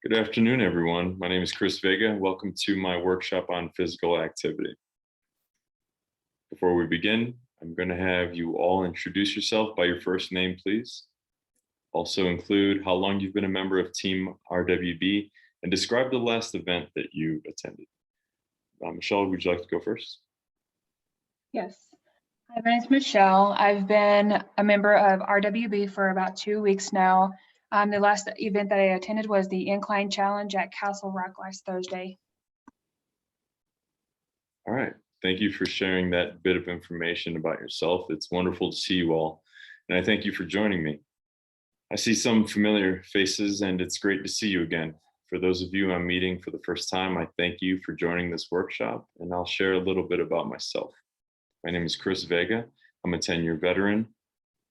Good afternoon, everyone. My name is Chris Vega. Welcome to my workshop on physical activity. Before we begin, I'm going to have you all introduce yourself by your first name, please. Also include how long you've been a member of Team RWB and describe the last event that you attended. Michelle, would you like to go first? Yes. Hi, my name is Michelle. I've been a member of RWB for about 2 weeks now. The last event that I attended was the Incline Challenge at Castle Rock last Thursday. All right. Thank you for sharing that bit of information about yourself. It's wonderful to see you all, and I thank you for joining me. I see some familiar faces, and it's great to see you again. For those of you I'm meeting for the first time, I thank you for joining this workshop, and I'll share a little bit about myself. My name is Chris Vega. I'm a 10-year veteran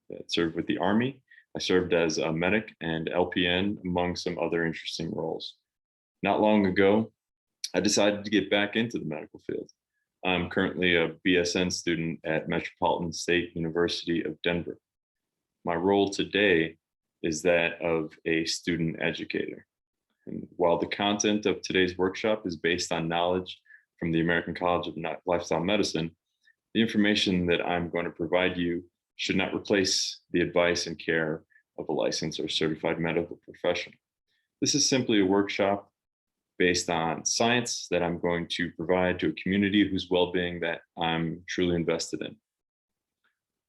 that served with the Army. I served as a medic and LPN, among some other interesting roles. Not long ago, I decided to get back into the medical field. I'm currently a BSN student at Metropolitan State University of Denver. My role today is that of a student educator. And while the content of today's workshop is based on knowledge from the American College of Lifestyle Medicine, the information that I'm going to provide you should not replace the advice and care of a licensed or certified medical professional. This is simply a workshop based on science that I'm going to provide to a community whose well-being that I'm truly invested in.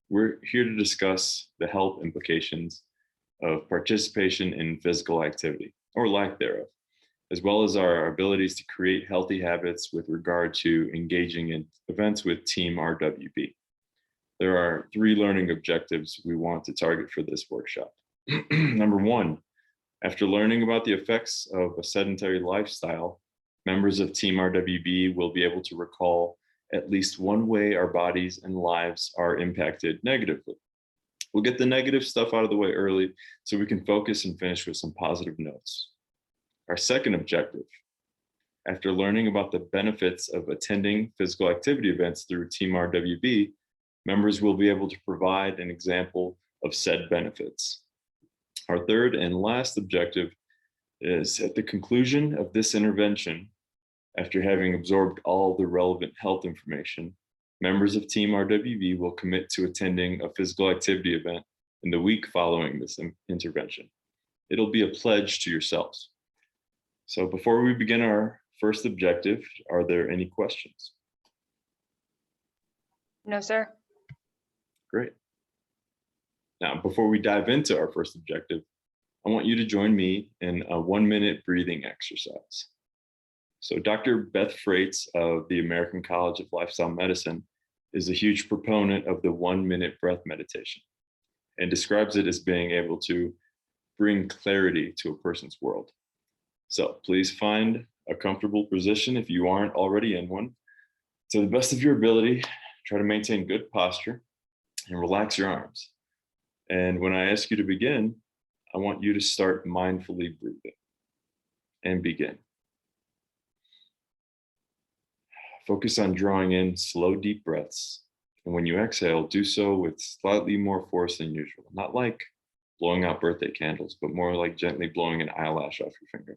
We're here to discuss the health implications of participation in physical activity, or lack thereof, as well as our abilities to create healthy habits with regard to engaging in events with Team RWB. There are 3 learning objectives we want to target for this workshop. Number 1, after learning about the effects of a sedentary lifestyle, members of Team RWB will be able to recall at least one way our bodies and lives are impacted negatively. We'll get the negative stuff out of the way early so we can focus and finish with some positive notes. Our second objective, after learning about the benefits of attending physical activity events through Team RWB, members will be able to provide an example of said benefits. Our third and last objective is, at the conclusion of this intervention, after having absorbed all the relevant health information, members of Team RWB will commit to attending a physical activity event in the week following this intervention. It'll be a pledge to yourselves. So before we begin our first objective, are there any questions? No, sir. Great. Now, before we dive into our first objective, I want you to join me in a 1-minute breathing exercise. So Dr. Beth Freites of the American College of Lifestyle Medicine is a huge proponent of the 1-minute breath meditation and describes it as being able to bring clarity to a person's world. So please find a comfortable position if you aren't already in one. To the best of your ability, try to maintain good posture and relax your arms. And when I ask you to begin, I want you to start mindfully breathing and begin. Focus on drawing in slow, deep breaths. And when you exhale, do so with slightly more force than usual. Not like blowing out birthday candles, but more like gently blowing an eyelash off your finger.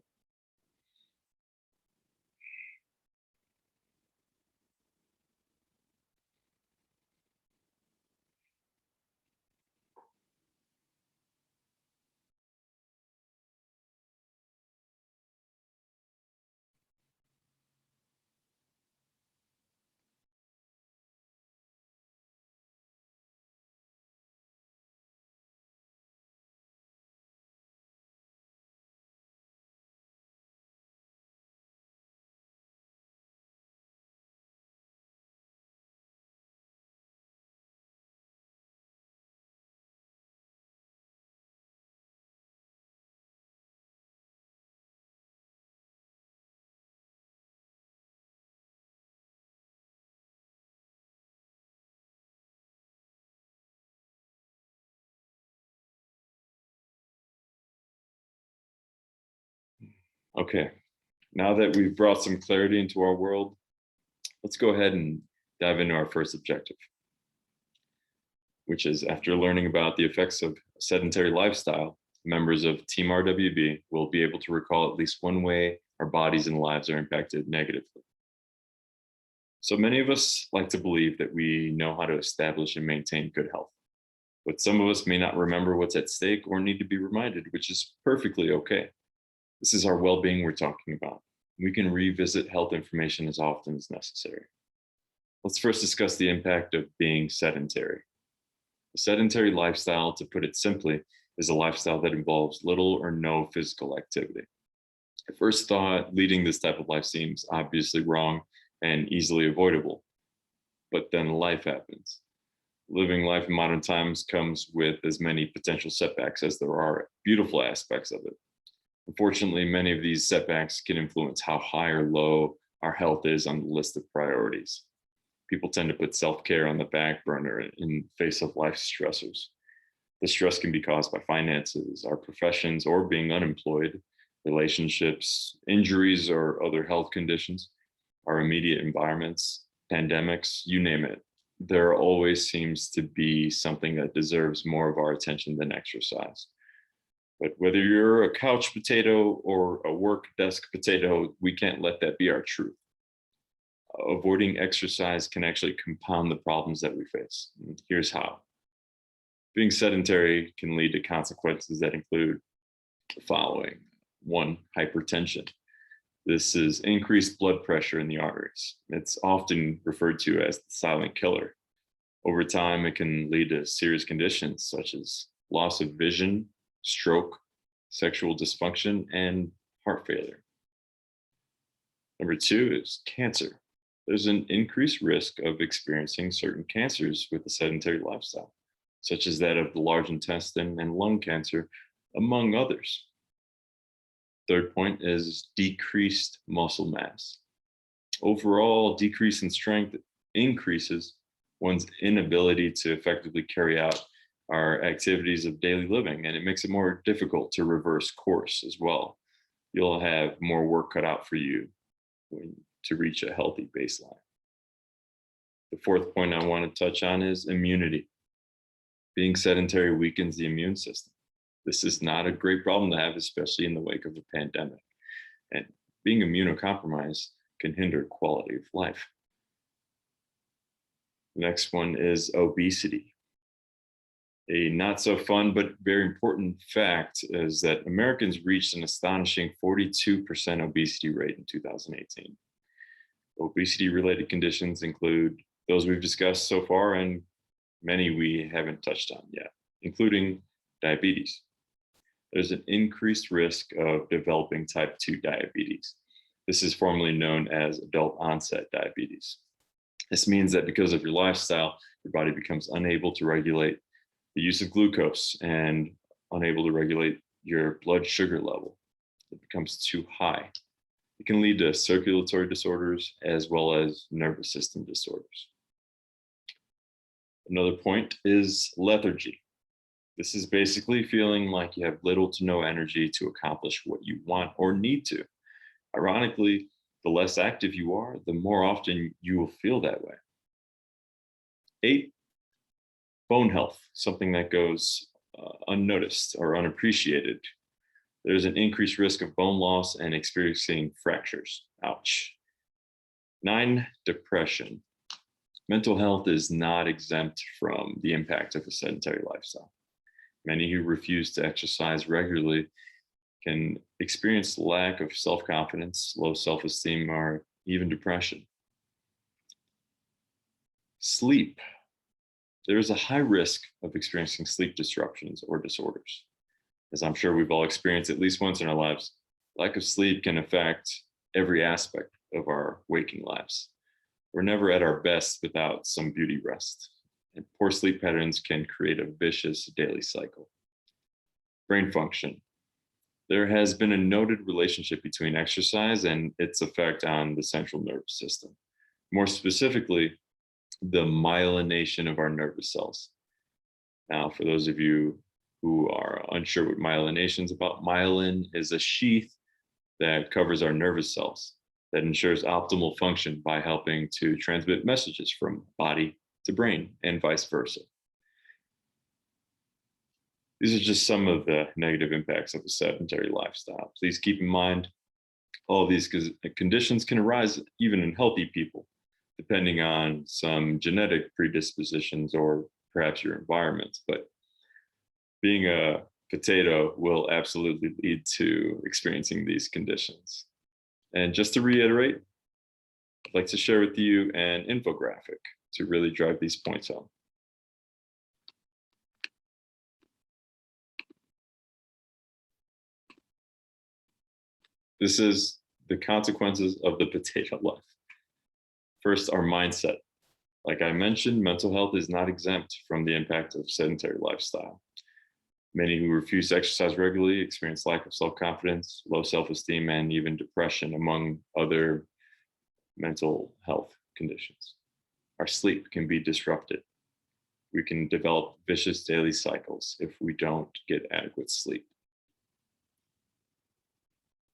Okay, now that we've brought some clarity into our world, let's go ahead and dive into our first objective, which is, after learning about the effects of a sedentary lifestyle, members of Team RWB will be able to recall at least one way our bodies and lives are impacted negatively. So many of us like to believe that we know how to establish and maintain good health, but some of us may not remember what's at stake or need to be reminded, which is perfectly okay. This is our well-being we're talking about. We can revisit health information as often as necessary. Let's first discuss the impact of being sedentary. A sedentary lifestyle, to put it simply, is a lifestyle that involves little or no physical activity. At first thought, leading this type of life seems obviously wrong and easily avoidable, but then life happens. Living life in modern times comes with as many potential setbacks as there are beautiful aspects of it. Unfortunately, many of these setbacks can influence how high or low our health is on the list of priorities. People tend to put self-care on the back burner in face of life stressors. The stress can be caused by finances, our professions, or being unemployed, relationships, injuries, or other health conditions, our immediate environments, pandemics, you name it. There always seems to be something that deserves more of our attention than exercise. But whether you're a couch potato or a work desk potato, we can't let that be our truth. Avoiding exercise can actually compound the problems that we face. And here's how. Being sedentary can lead to consequences that include the following. 1, hypertension. This is increased blood pressure in the arteries. It's often referred to as the silent killer. Over time, it can lead to serious conditions such as loss of vision, stroke, sexual dysfunction, and heart failure. Number 2 is cancer. There's an increased risk of experiencing certain cancers with a sedentary lifestyle, such as that of the large intestine and lung cancer, among others. Third point is decreased muscle mass. Overall, decrease in strength increases one's inability to effectively carry out our activities of daily living, and it makes it more difficult to reverse course as well. You'll have more work cut out for you to reach a healthy baseline. The fourth point I want to touch on is immunity. Being sedentary weakens the immune system. This is not a great problem to have, especially in the wake of a pandemic. And being immunocompromised can hinder quality of life. The next one is obesity. A not so fun but very important fact is that Americans reached an astonishing 42% obesity rate in 2018. Obesity-related conditions include those we've discussed so far and many we haven't touched on yet, including diabetes. There's an increased risk of developing type 2 diabetes. This is formerly known as adult onset diabetes. This means that because of your lifestyle, your body becomes unable to regulate the use of glucose and unable to regulate your blood sugar level. It becomes too high. It can lead to circulatory disorders as well as nervous system disorders. Another point is lethargy. This is basically feeling like you have little to no energy to accomplish what you want or need to. Ironically, the less active you are, the more often you will feel that way. 8, bone health, something that goes unnoticed or unappreciated. There's an increased risk of bone loss and experiencing fractures. Ouch. 9, depression. Mental health is not exempt from the impact of a sedentary lifestyle. Many who refuse to exercise regularly can experience lack of self-confidence, low self-esteem, or even depression. Sleep. There is a high risk of experiencing sleep disruptions or disorders. As I'm sure we've all experienced at least once in our lives, lack of sleep can affect every aspect of our waking lives. We're never at our best without some beauty rest, and poor sleep patterns can create a vicious daily cycle. Brain function. There has been a noted relationship between exercise and its effect on the central nervous system. More specifically, the myelination of our nervous cells. Now, for those of you who are unsure what myelination is about, myelin is a sheath that covers our nervous cells that ensures optimal function by helping to transmit messages from body to brain and vice versa. These are just some of the negative impacts of a sedentary lifestyle. Please keep in mind all of these conditions can arise even in healthy people, depending on some genetic predispositions or perhaps your environment. But being a potato will absolutely lead to experiencing these conditions. And just to reiterate, I'd like to share with you an infographic to really drive these points home. This is the consequences of the potato life. First, our mindset. Like I mentioned, mental health is not exempt from the impact of sedentary lifestyle. Many who refuse to exercise regularly experience lack of self-confidence, low self-esteem, and even depression, among other mental health conditions. Our sleep can be disrupted. We can develop vicious daily cycles if we don't get adequate sleep.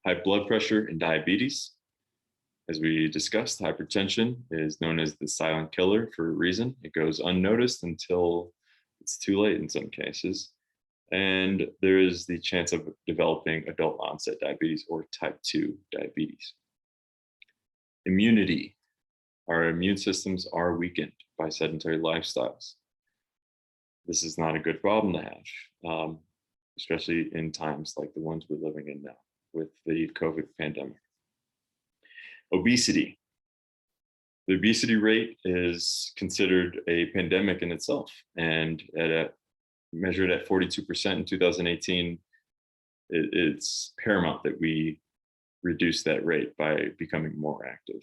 High blood pressure and diabetes. As we discussed, hypertension is known as the silent killer for a reason. It goes unnoticed until it's too late in some cases. And there is the chance of developing adult onset diabetes or type 2 diabetes. Immunity. Our immune systems are weakened by sedentary lifestyles. This is not a good problem to have, especially in times like the ones we're living in now with the COVID pandemic. Obesity. The obesity rate is considered a pandemic in itself, and measured at 42% in 2018, it's paramount that we reduce that rate by becoming more active,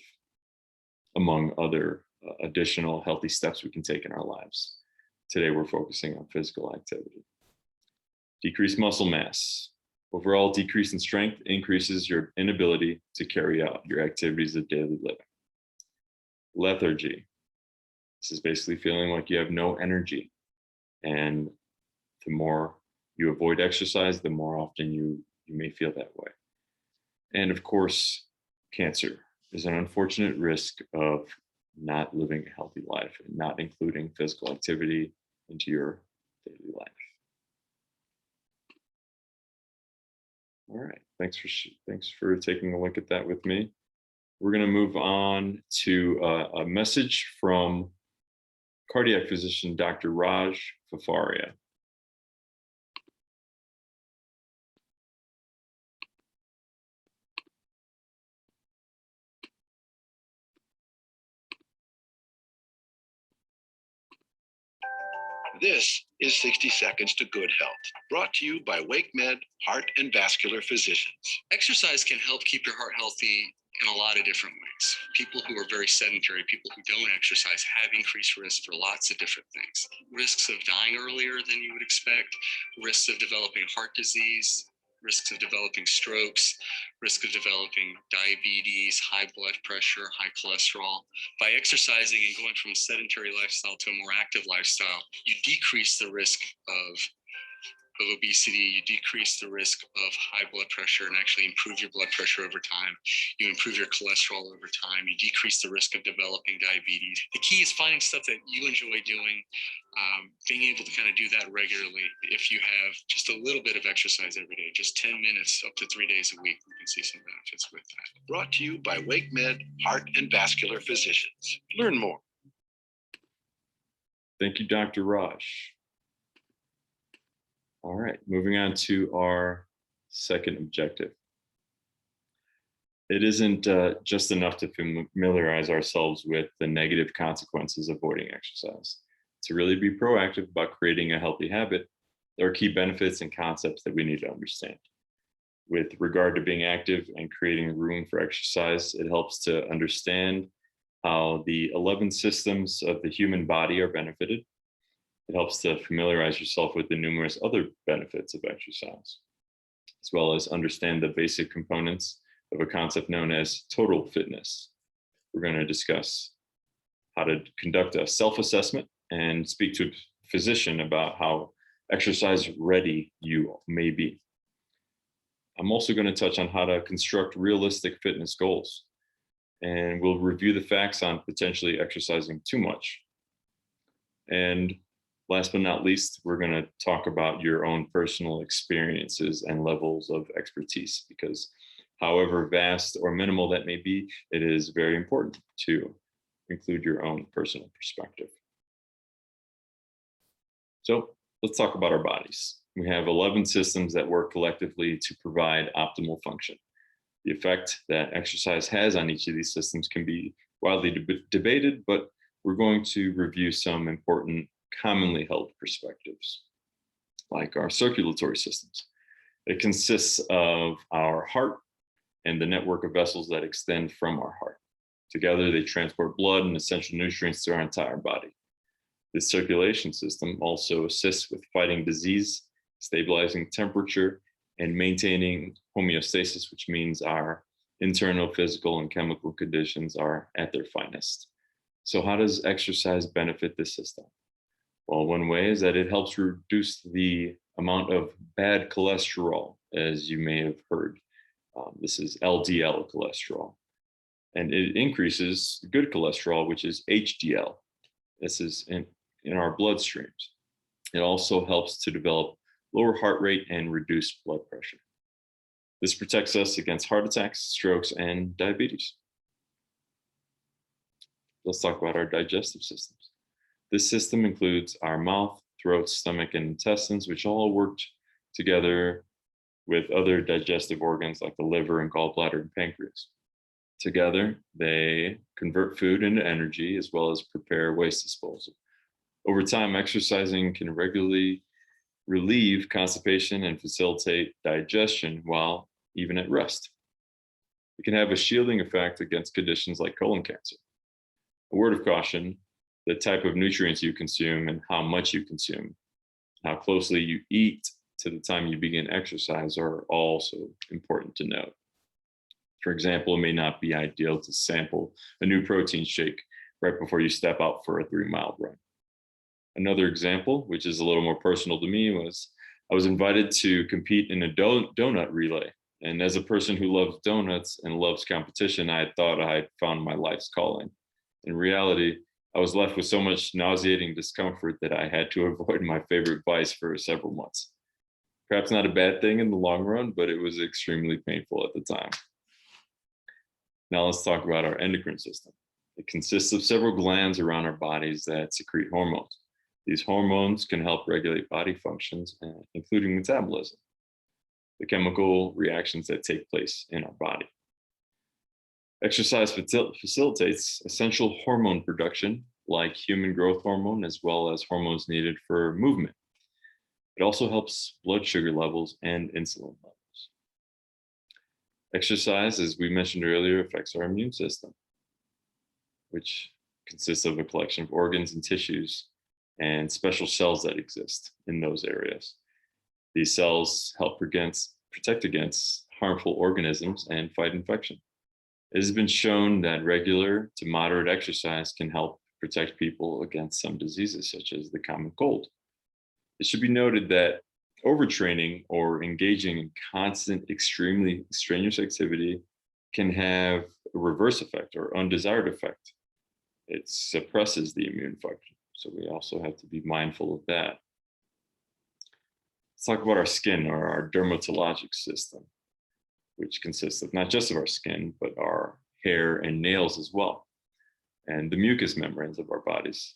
among other additional healthy steps we can take in our lives. Today, we're focusing on physical activity. Decreased muscle mass. Overall decrease in strength increases your inability to carry out your activities of daily living. Lethargy. This is basically feeling like you have no energy. And the more you avoid exercise, the more often you may feel that way. And of course, cancer is an unfortunate risk of not living a healthy life and not including physical activity into your daily life. All right, thanks for taking a look at that with me. We're going to move on to a message from cardiac physician Dr. Raj Fafaria. This is 60 Seconds to Good Health, brought to you by WakeMed Heart and Vascular Physicians. Exercise can help keep your heart healthy in a lot of different ways. People who are very sedentary, people who don't exercise, have increased risk for lots of different things. Risks of dying earlier than you would expect, risks of developing heart disease, risks of developing strokes, risk of developing diabetes, high blood pressure, high cholesterol. By exercising and going from a sedentary lifestyle to a more active lifestyle, you decrease the risk of obesity, you decrease the risk of high blood pressure and actually improve your blood pressure over time. You improve your cholesterol over time. You decrease the risk of developing diabetes. The key is finding stuff that you enjoy doing, being able to kind of do that regularly. If you have just a little bit of exercise every day, just 10 minutes up to 3 days a week, you can see some benefits with that. Brought to you by WakeMed Heart and Vascular Physicians. Learn more. Thank you, Dr. Raj. All right, moving on to our second objective. It isn't just enough to familiarize ourselves with the negative consequences of avoiding exercise. To really be proactive about creating a healthy habit, there are key benefits and concepts that we need to understand. With regard to being active and creating room for exercise, it helps to understand how the 11 systems of the human body are benefited. It helps to familiarize yourself with the numerous other benefits of exercise, as well as understand the basic components of a concept known as total fitness. We're going to discuss how to conduct a self-assessment and speak to a physician about how exercise ready you may be. I'm also going to touch on how to construct realistic fitness goals, and we'll review the facts on potentially exercising too much. And Last but not least, we're going to talk about your own personal experiences and levels of expertise, because however vast or minimal that may be, it is very important to include your own personal perspective. So let's talk about our bodies. We have 11 systems that work collectively to provide optimal function. The effect that exercise has on each of these systems can be widely debated, but we're going to review some important commonly held perspectives, like our circulatory systems. It consists of our heart and the network of vessels that extend from our heart. Together, they transport blood and essential nutrients to our entire body. This circulation system also assists with fighting disease, stabilizing temperature, and maintaining homeostasis, which means our internal physical and chemical conditions are at their finest. So how does exercise benefit this system? Well, one way is that it helps reduce the amount of bad cholesterol, as you may have heard. This is LDL cholesterol. And it increases good cholesterol, which is HDL. This is in our bloodstreams. It also helps to develop lower heart rate and reduce blood pressure. This protects us against heart attacks, strokes, and diabetes. Let's talk about our digestive systems. This system includes our mouth, throat, stomach, and intestines, which all work together with other digestive organs like the liver and gallbladder and pancreas. Together, they convert food into energy as well as prepare waste disposal. Over time, exercising can regularly relieve constipation and facilitate digestion while even at rest. It can have a shielding effect against conditions like colon cancer. A word of caution, the type of nutrients you consume and how much you consume, how closely you eat to the time you begin exercise are also important to note. For example, it may not be ideal to sample a new protein shake right before you step out for a 3-mile run. Another example, which is a little more personal to me, was I was invited to compete in a donut relay. And as a person who loves donuts and loves competition, I thought I had found my life's calling. In reality, I was left with so much nauseating discomfort that I had to avoid my favorite vice for several months. Perhaps not a bad thing in the long run, but it was extremely painful at the time. Now let's talk about our endocrine system. It consists of several glands around our bodies that secrete hormones. These hormones can help regulate body functions, including metabolism, the chemical reactions that take place in our body. Exercise facilitates essential hormone production, like human growth hormone, as well as hormones needed for movement. It also helps blood sugar levels and insulin levels. Exercise, as we mentioned earlier, affects our immune system, which consists of a collection of organs and tissues and special cells that exist in those areas. These cells help protect against harmful organisms and fight infection. It has been shown that regular to moderate exercise can help protect people against some diseases, such as the common cold. It should be noted that overtraining or engaging in constant, extremely strenuous activity can have a reverse effect or undesired effect. It suppresses the immune function. So we also have to be mindful of that. Let's talk about our skin, or our dermatologic system, which consists of not just of our skin, but our hair and nails as well, and the mucous membranes of our bodies.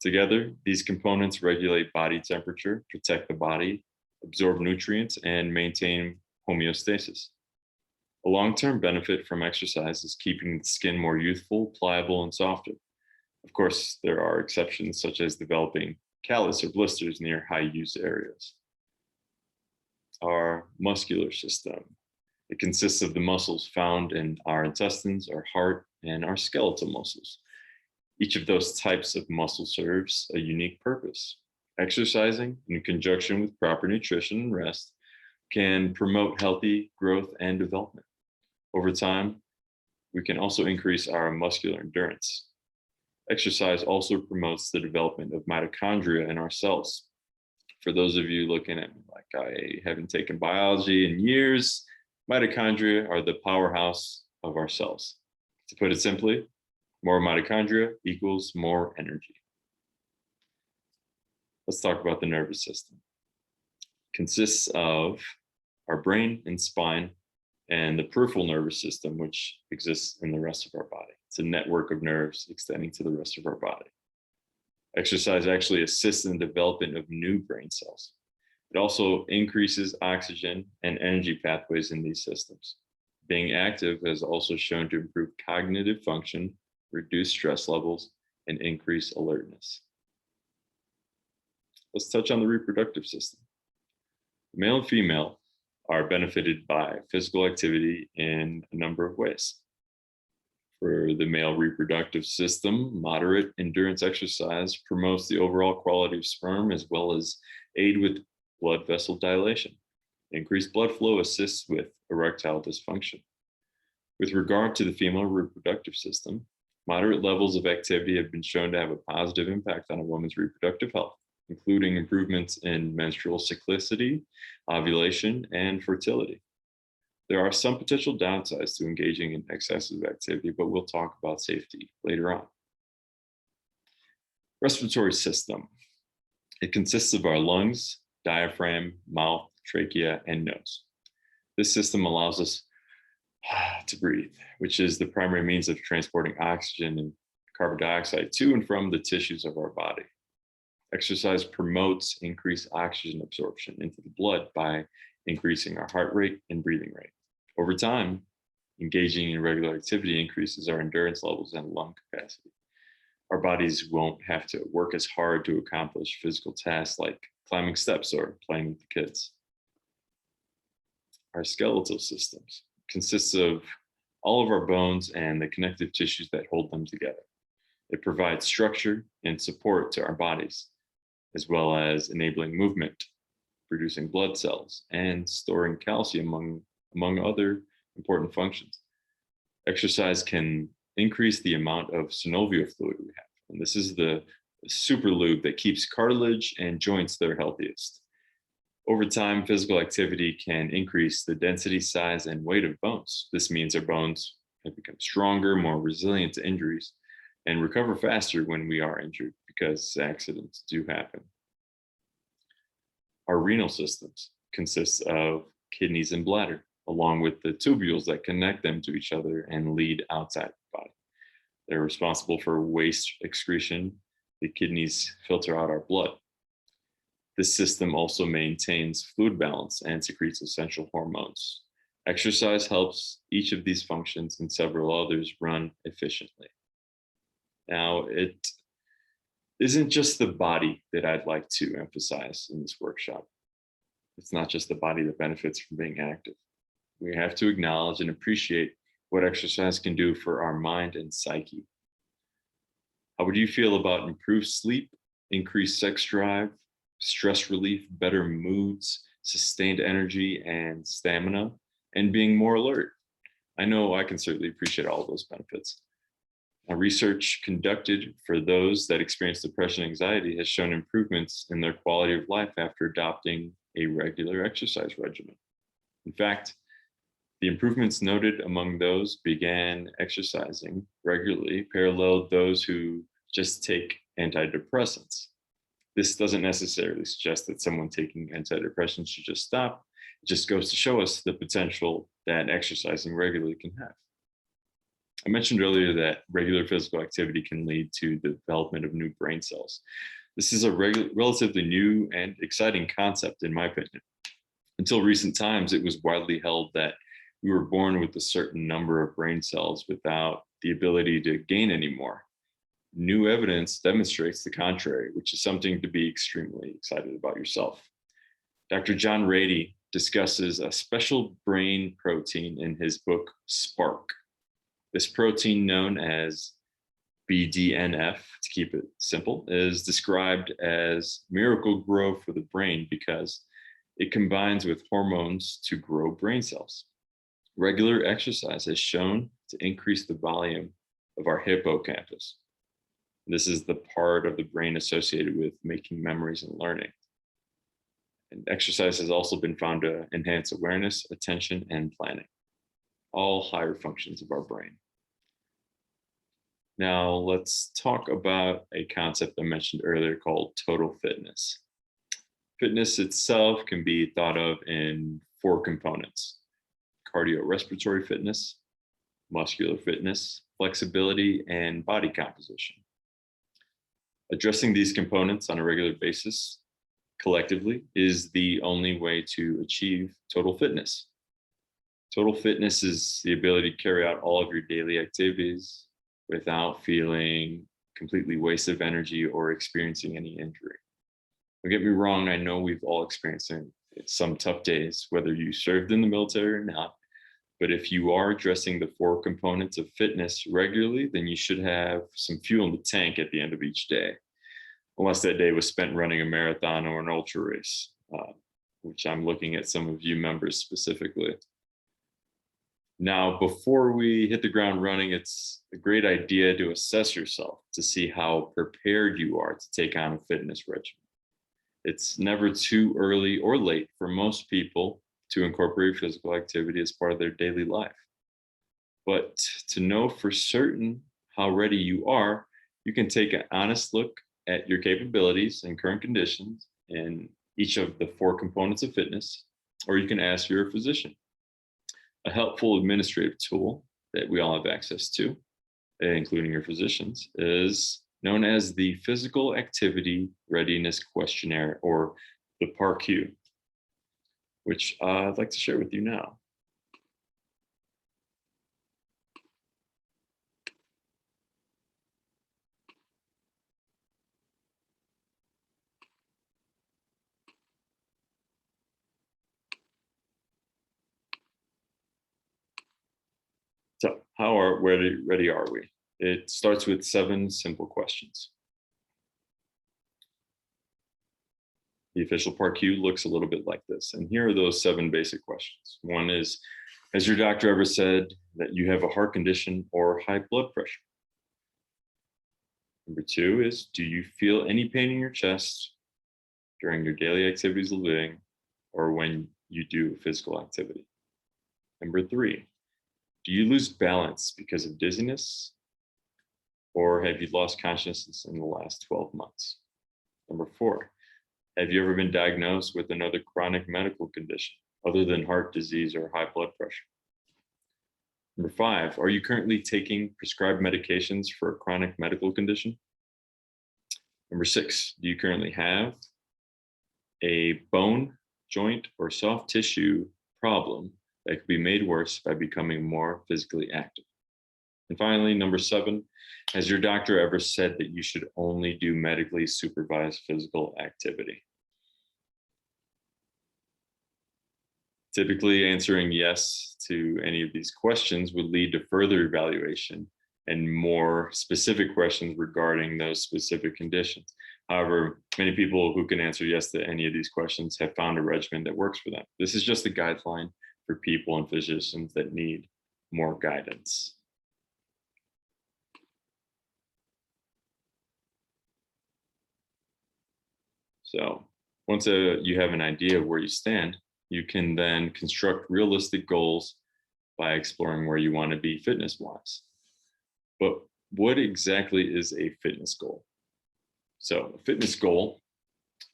Together, these components regulate body temperature, protect the body, absorb nutrients, and maintain homeostasis. A long-term benefit from exercise is keeping the skin more youthful, pliable, and softer. Of course, there are exceptions, such as developing callus or blisters near high-use areas. Our muscular system. It consists of the muscles found in our intestines, our heart, and our skeletal muscles. Each of those types of muscle serves a unique purpose. Exercising, in conjunction with proper nutrition and rest, can promote healthy growth and development. Over time, we can also increase our muscular endurance. Exercise also promotes the development of mitochondria in our cells. For those of you looking at me like I haven't taken biology in years, mitochondria are the powerhouse of our cells. To put it simply, more mitochondria equals more energy. Let's talk about the nervous system. It consists of our brain and spine and the peripheral nervous system, which exists in the rest of our body. It's a network of nerves extending to the rest of our body. Exercise actually assists in the development of new brain cells. It also increases oxygen and energy pathways in these systems. Being active has also shown to improve cognitive function, reduce stress levels, and increase alertness. Let's touch on the reproductive system. Male and female are benefited by physical activity in a number of ways. For the male reproductive system, moderate endurance exercise promotes the overall quality of sperm as well as aid with blood vessel dilation. Increased blood flow assists with erectile dysfunction. With regard to the female reproductive system, moderate levels of activity have been shown to have a positive impact on a woman's reproductive health, including improvements in menstrual cyclicity, ovulation, and fertility. There are some potential downsides to engaging in excessive activity, but we'll talk about safety later on. Respiratory system. It consists of our lungs, diaphragm, mouth, trachea, and nose. This system allows us to breathe, which is the primary means of transporting oxygen and carbon dioxide to and from the tissues of our body. Exercise promotes increased oxygen absorption into the blood by increasing our heart rate and breathing rate. Over time, engaging in regular activity increases our endurance levels and lung capacity. Our bodies won't have to work as hard to accomplish physical tasks like climbing steps or playing with the kids. Our skeletal systems consists of all of our bones and the connective tissues that hold them together. It provides structure and support to our bodies, as well as enabling movement, producing blood cells, and storing calcium, among other important functions. Exercise can increase the amount of synovial fluid we have, and this is the super lube that keeps cartilage and joints their healthiest. Over time, physical activity can increase the density, size, and weight of bones. This means our bones have become stronger, more resilient to injuries, and recover faster when we are injured because accidents do happen. Our renal systems consists of kidneys and bladder, along with the tubules that connect them to each other and lead outside the body. They're responsible for waste excretion. The kidneys filter out our blood. This system also maintains fluid balance and secretes essential hormones. Exercise helps each of these functions and several others run efficiently. Now, it isn't just the body that I'd like to emphasize in this workshop. It's not just the body that benefits from being active. We have to acknowledge and appreciate what exercise can do for our mind and psyche. How would you feel about improved sleep, increased sex drive, stress relief, better moods, sustained energy and stamina, and being more alert? I know I can certainly appreciate all of those benefits. Now, research conducted for those that experience depression and anxiety has shown improvements in their quality of life after adopting a regular exercise regimen. In fact, the improvements noted among those began exercising regularly paralleled those who just take antidepressants. This doesn't necessarily suggest that someone taking antidepressants should just stop. It just goes to show us the potential that exercising regularly can have. I mentioned earlier that regular physical activity can lead to the development of new brain cells. This is a relatively new and exciting concept, in my opinion. Until recent times, it was widely held that we were born with a certain number of brain cells without the ability to gain any more. New evidence demonstrates the contrary, which is something to be extremely excited about yourself. Dr. John Rady discusses a special brain protein in his book, Spark. This protein, known as BDNF, to keep it simple, is described as miracle grow for the brain because it combines with hormones to grow brain cells. Regular exercise has shown to increase the volume of our hippocampus. This is the part of the brain associated with making memories and learning. And exercise has also been found to enhance awareness, attention, and planning, all higher functions of our brain. Now let's talk about a concept I mentioned earlier called total fitness. Fitness itself can be thought of in four components: cardiorespiratory fitness, muscular fitness, flexibility, and body composition. Addressing these components on a regular basis collectively is the only way to achieve total fitness. Total fitness is the ability to carry out all of your daily activities without feeling completely wasted of energy or experiencing any injury. Don't get me wrong, I know we've all experienced some tough days, whether you served in the military or not. But if you are addressing the four components of fitness regularly, then you should have some fuel in the tank at the end of each day, unless that day was spent running a marathon or an ultra race, which I'm looking at some of you members specifically. Now, before we hit the ground running, it's a great idea to assess yourself to see how prepared you are to take on a fitness regimen. It's never too early or late for most people to incorporate physical activity as part of their daily life. But to know for certain how ready you are, you can take an honest look at your capabilities and current conditions in each of the four components of fitness, or you can ask your physician. A helpful administrative tool that we all have access to, including your physicians, is known as the Physical Activity Readiness Questionnaire, or the PARQ, which I'd like to share with you now. So how ready are we? It starts with 7 simple questions. The official PARQ looks a little bit like this. And here are those 7 basic questions. One is, has your doctor ever said that you have a heart condition or high blood pressure? Number 2 is, do you feel any pain in your chest during your daily activities of living or when you do physical activity? Number 3, do you lose balance because of dizziness, or have you lost consciousness in the last 12 months? Number 4, have you ever been diagnosed with another chronic medical condition other than heart disease or high blood pressure? Number 5, are you currently taking prescribed medications for a chronic medical condition? Number 6, do you currently have a bone, joint, or soft tissue problem that could be made worse by becoming more physically active? And finally, number 7, has your doctor ever said that you should only do medically supervised physical activity? Typically, answering yes to any of these questions would lead to further evaluation and more specific questions regarding those specific conditions. However, many people who can answer yes to any of these questions have found a regimen that works for them. This is just a guideline for people and physicians that need more guidance. So once you have an idea of where you stand, you can then construct realistic goals by exploring where you want to be fitness-wise. But what exactly is a fitness goal? So a fitness goal,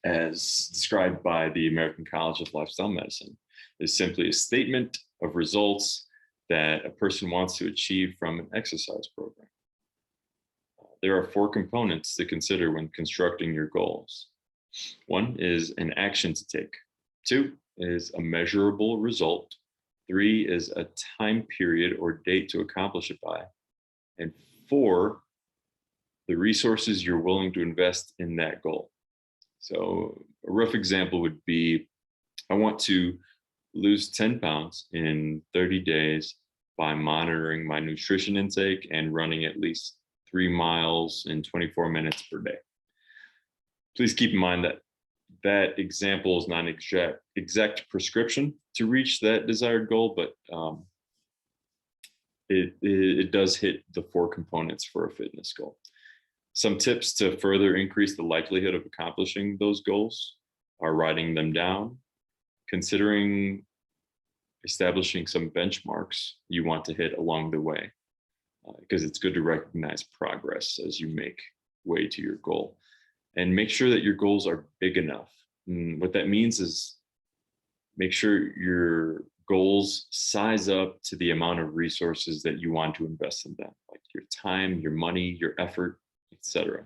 as described by the American College of Lifestyle Medicine, is simply a statement of results that a person wants to achieve from an exercise program. There are 4 components to consider when constructing your goals. 1 is an action to take. 2 is a measurable result. 3 is a time period or date to accomplish it by. And 4, the resources you're willing to invest in that goal. So a rough example would be, I want to lose 10 pounds in 30 days by monitoring my nutrition intake and running at least 3 miles in 24 minutes per day. Please keep in mind that that example is not an exact prescription to reach that desired goal, but it does hit the 4 components for a fitness goal. Some tips to further increase the likelihood of accomplishing those goals are writing them down, considering establishing some benchmarks you want to hit along the way. because it's good to recognize progress as you make way to your goal. And make sure that your goals are big enough. And what that means is make sure your goals size up to the amount of resources that you want to invest in them, like your time, your money, your effort, etc.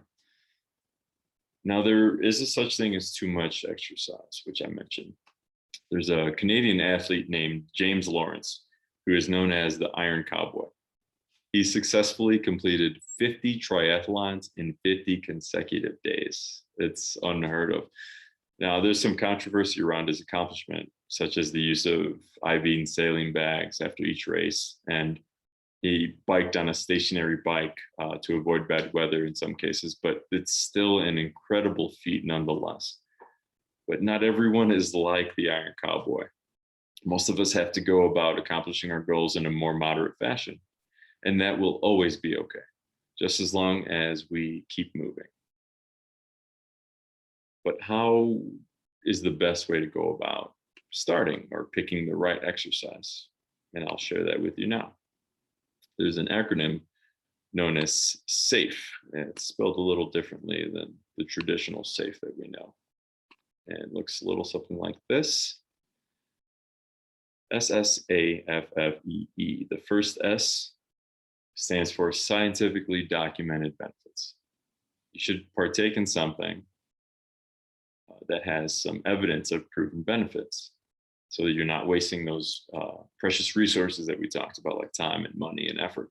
Now, there is a such thing as too much exercise, which I mentioned. There's a Canadian athlete named James Lawrence, who is known as the Iron Cowboy. He successfully completed 50 triathlons in 50 consecutive days. It's unheard of. Now, there's some controversy around his accomplishment, such as the use of IV and saline bags after each race, and he biked on a stationary bike to avoid bad weather in some cases, but it's still an incredible feat nonetheless. But not everyone is like the Iron Cowboy. Most of us have to go about accomplishing our goals in a more moderate fashion, and that will always be okay, just as long as we keep moving. But how is the best way to go about starting or picking the right exercise? And I'll share that with you now. There's an acronym known as SAFE, and it's spelled a little differently than the traditional SAFE that we know. And it looks a little something like this. SSAFFEE. The first S stands for scientifically documented benefits. You should partake in something that has some evidence of proven benefits, so that you're not wasting those precious resources that we talked about, like time and money and effort.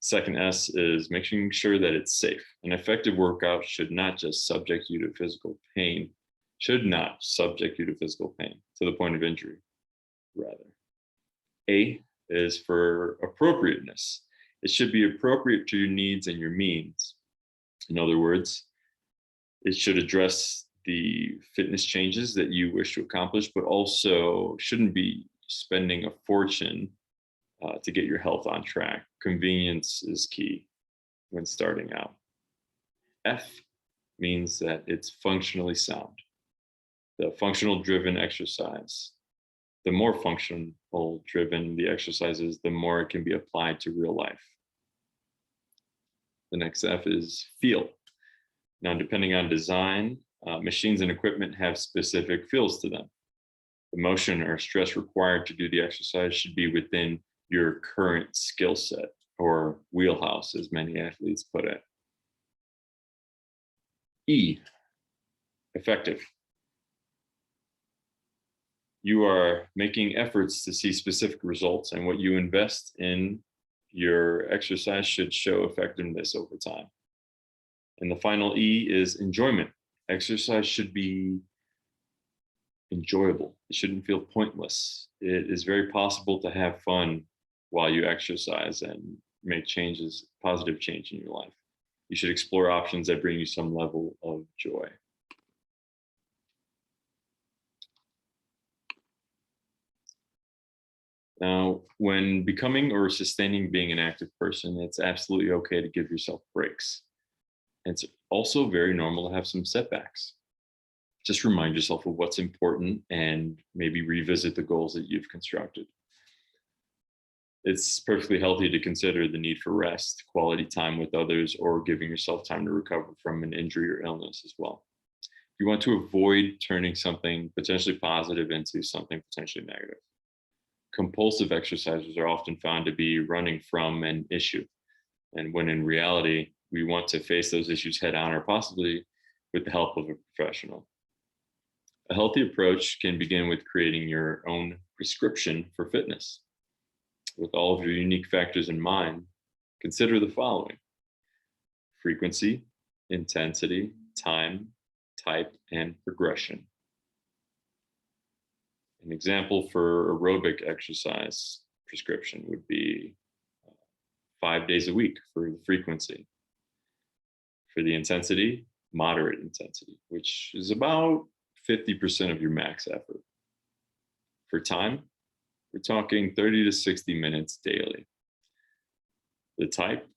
Second S is making sure that it's safe. An effective workout should not just subject you to physical pain, to the point of injury, rather. A is for appropriateness. It should be appropriate to your needs and your means. In other words, it should address the fitness changes that you wish to accomplish, but also shouldn't be spending a fortune to get your health on track. Convenience is key when starting out. F means that it's functionally sound. The functional driven exercise, the more functional driven the exercise is, the more it can be applied to real life. The next F is feel. Now, depending on design, machines and equipment have specific feels to them. The motion or stress required to do the exercise should be within your current skill set, or wheelhouse, as many athletes put it. E, effective. You are making efforts to see specific results, and what you invest in your exercise should show effectiveness over time. And the final E is enjoyment. Exercise should be enjoyable. It shouldn't feel pointless. It is very possible to have fun while you exercise and make changes, positive change in your life. You should explore options that bring you some level of joy. Now, when becoming or sustaining being an active person, it's absolutely okay to give yourself breaks. It's also very normal to have some setbacks. Just remind yourself of what's important and maybe revisit the goals that you've constructed. It's perfectly healthy to consider the need for rest, quality time with others, or giving yourself time to recover from an injury or illness as well. You want to avoid turning something potentially positive into something potentially negative. Compulsive exercisers are often found to be running from an issue, and when in reality, we want to face those issues head on, or possibly with the help of a professional. A healthy approach can begin with creating your own prescription for fitness. With all of your unique factors in mind, consider the following: frequency, intensity, time, type, and progression. An example for aerobic exercise prescription would be 5 days a week for the frequency. For the intensity, moderate intensity, which is about 50% of your max effort. For time, we're talking 30 to 60 minutes daily. The type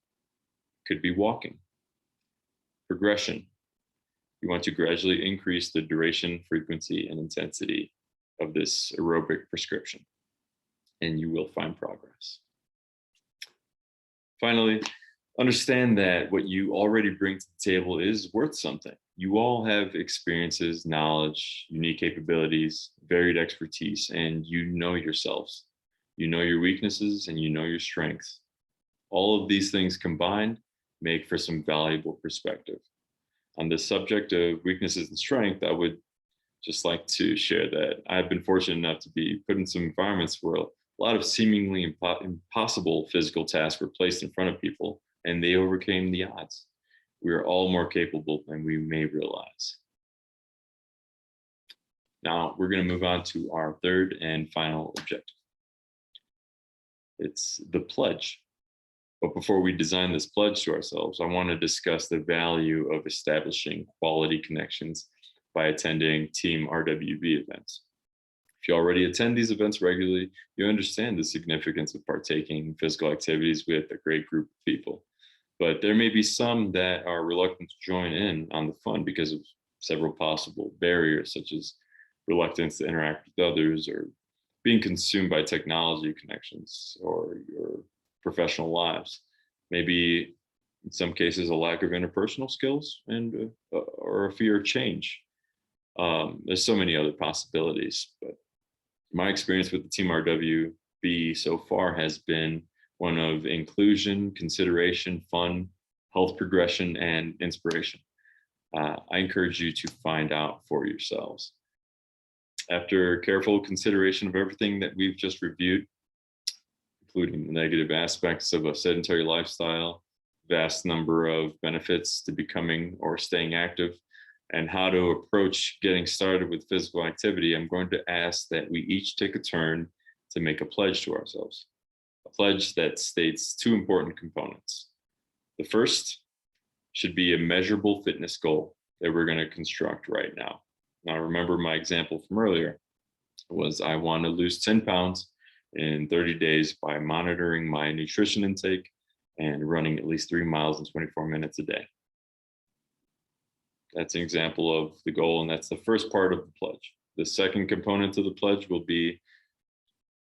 could be walking. Progression, you want to gradually increase the duration, frequency, and intensity of this aerobic prescription, and you will find progress. Finally, understand that what you already bring to the table is worth something. You all have experiences, knowledge, unique capabilities, varied expertise, and you know yourselves. You know your weaknesses and you know your strengths. All of these things combined make for some valuable perspective. On the subject of weaknesses and strength, I would just like to share that I've been fortunate enough to be put in some environments where a lot of seemingly impossible physical tasks were placed in front of people and they overcame the odds. We are all more capable than we may realize. Now we're going to move on to our third and final objective. It's the pledge. But before we design this pledge to ourselves, I want to discuss the value of establishing quality connections by attending Team RWB events. If you already attend these events regularly, you understand the significance of partaking in physical activities with a great group of people. But there may be some that are reluctant to join in on the fun because of several possible barriers, such as reluctance to interact with others or being consumed by technology connections or your professional lives. Maybe in some cases, a lack of interpersonal skills and or a fear of change. There's so many other possibilities, but my experience with the Team RWB so far has been one of inclusion, consideration, fun, health progression, and inspiration. I encourage you to find out for yourselves. After careful consideration of everything that we've just reviewed, including the negative aspects of a sedentary lifestyle, vast number of benefits to becoming or staying active, and how to approach getting started with physical activity, I'm going to ask that we each take a turn to make a pledge to ourselves. A pledge that states two important components. The first should be a measurable fitness goal that we're going to construct right now. Now, remember my example from earlier was I want to lose 10 pounds in 30 days by monitoring my nutrition intake and running at least 3 miles in 24 minutes a day. That's an example of the goal, and that's the first part of the pledge. The second component of the pledge will be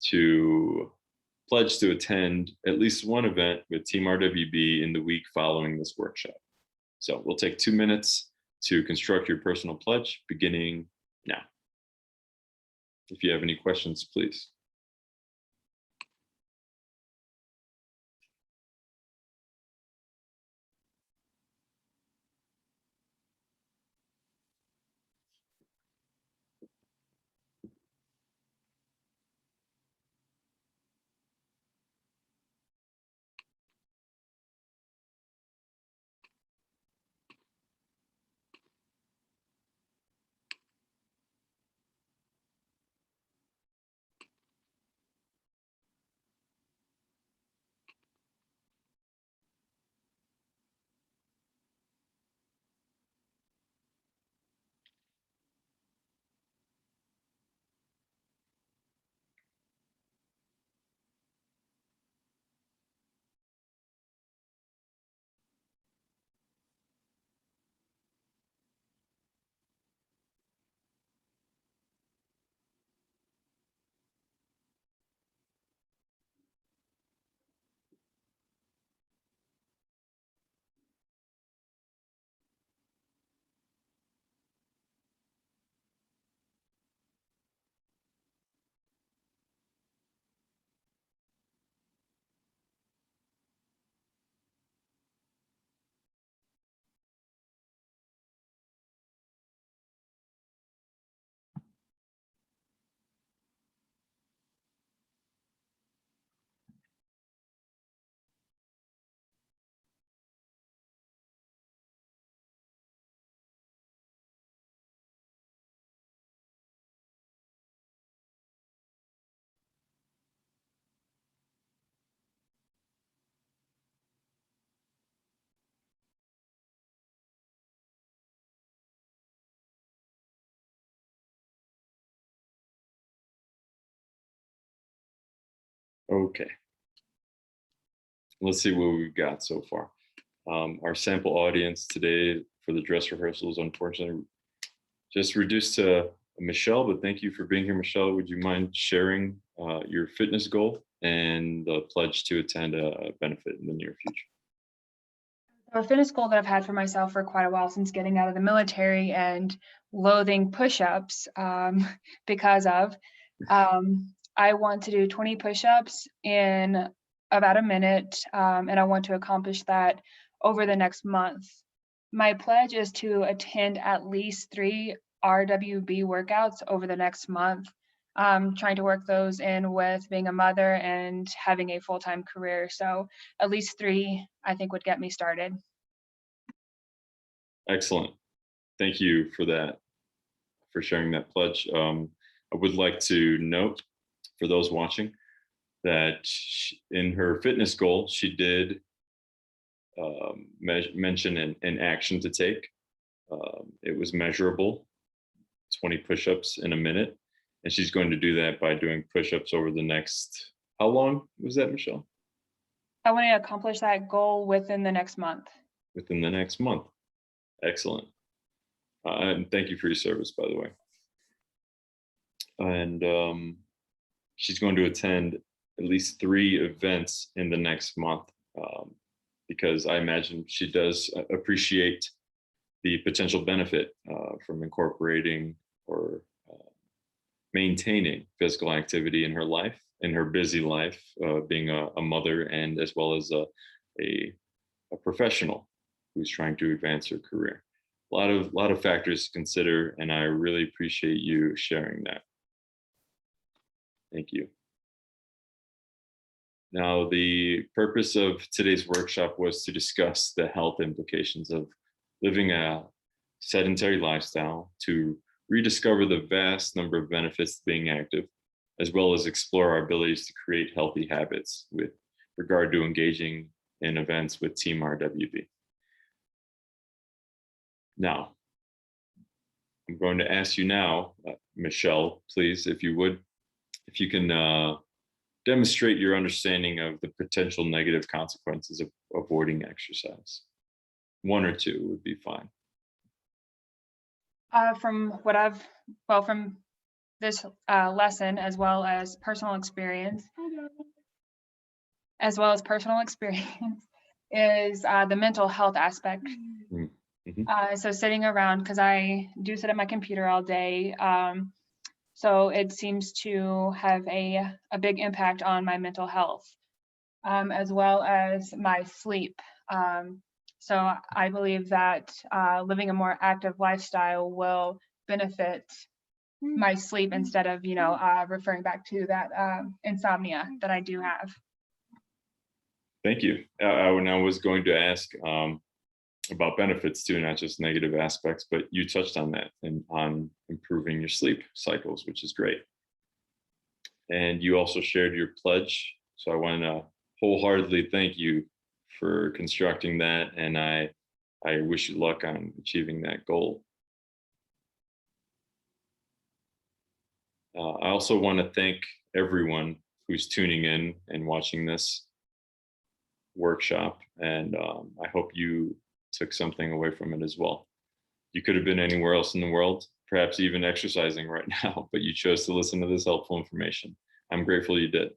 to pledge to attend at least one event with Team RWB in the week following this workshop. So we'll take 2 minutes to construct your personal pledge beginning now. If you have any questions, please. Okay, let's see what we've got so far. Our sample audience today for the dress rehearsals, unfortunately, just reduced to Michelle, but thank you for being here, Michelle. Would you mind sharing your fitness goal and the pledge to attend a benefit in the near future? A fitness goal that I've had for myself for quite a while since getting out of the military and loathing push-ups because of, I want to do 20 push-ups in about a minute, and I want to accomplish that over the next month. My pledge is to attend at least 3 RWB workouts over the next month. Trying to work those in with being a mother and having a full-time career. So at least 3, I think, would get me started. Excellent. Thank you for that, for sharing that pledge. I would like to note for those watching that in her fitness goal, she did mention an action to take. It was measurable, 20 push-ups in a minute. And she's going to do that by doing push-ups over the next, how long was that, Michelle? I want to accomplish that goal within the next month. Within the next month. Excellent. And thank you for your service, by the way. And she's going to attend at least 3 events in the next month, because I imagine she does appreciate the potential benefit from incorporating or maintaining physical activity in her life, in her busy life, being a mother, and as well as a professional who's trying to advance her career. A lot of factors to consider, and I really appreciate you sharing that. Thank you. Now, the purpose of today's workshop was to discuss the health implications of living a sedentary lifestyle, to rediscover the vast number of benefits to being active, as well as explore our abilities to create healthy habits with regard to engaging in events with Team RWB. Now, I'm going to ask you now, Michelle, please, if you would, if you can demonstrate your understanding of the potential negative consequences of avoiding exercise. 1 or 2 would be fine. From this lesson, as well as personal experience, is the mental health aspect. Mm-hmm. So sitting around, because I do sit at my computer all day, so it seems to have a big impact on my mental health, as well as my sleep. So I believe that living a more active lifestyle will benefit my sleep instead of, referring back to that insomnia that I do have. Thank you. I was going to ask about benefits too, not just negative aspects, but you touched on that and on improving your sleep cycles, which is great. And you also shared your pledge. So I want to wholeheartedly thank you for constructing that. And I wish you luck on achieving that goal. I also want to thank everyone who's tuning in and watching this workshop. And I hope you took something away from it as well. You could have been anywhere else in the world, perhaps even exercising right now, but you chose to listen to this helpful information. I'm grateful you did.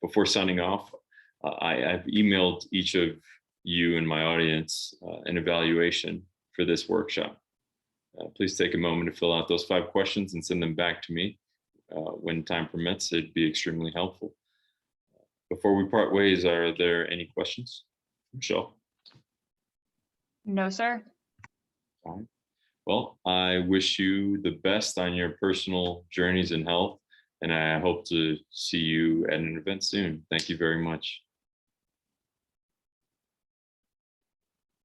Before signing off, I've emailed each of you and my audience an evaluation for this workshop. Please take a moment to fill out those 5 questions and send them back to me when time permits. It'd be extremely helpful. Before we part ways, are there any questions? Michelle? No, sir. All right. Well, I wish you the best on your personal journeys in health, and I hope to see you at an event soon. Thank you very much.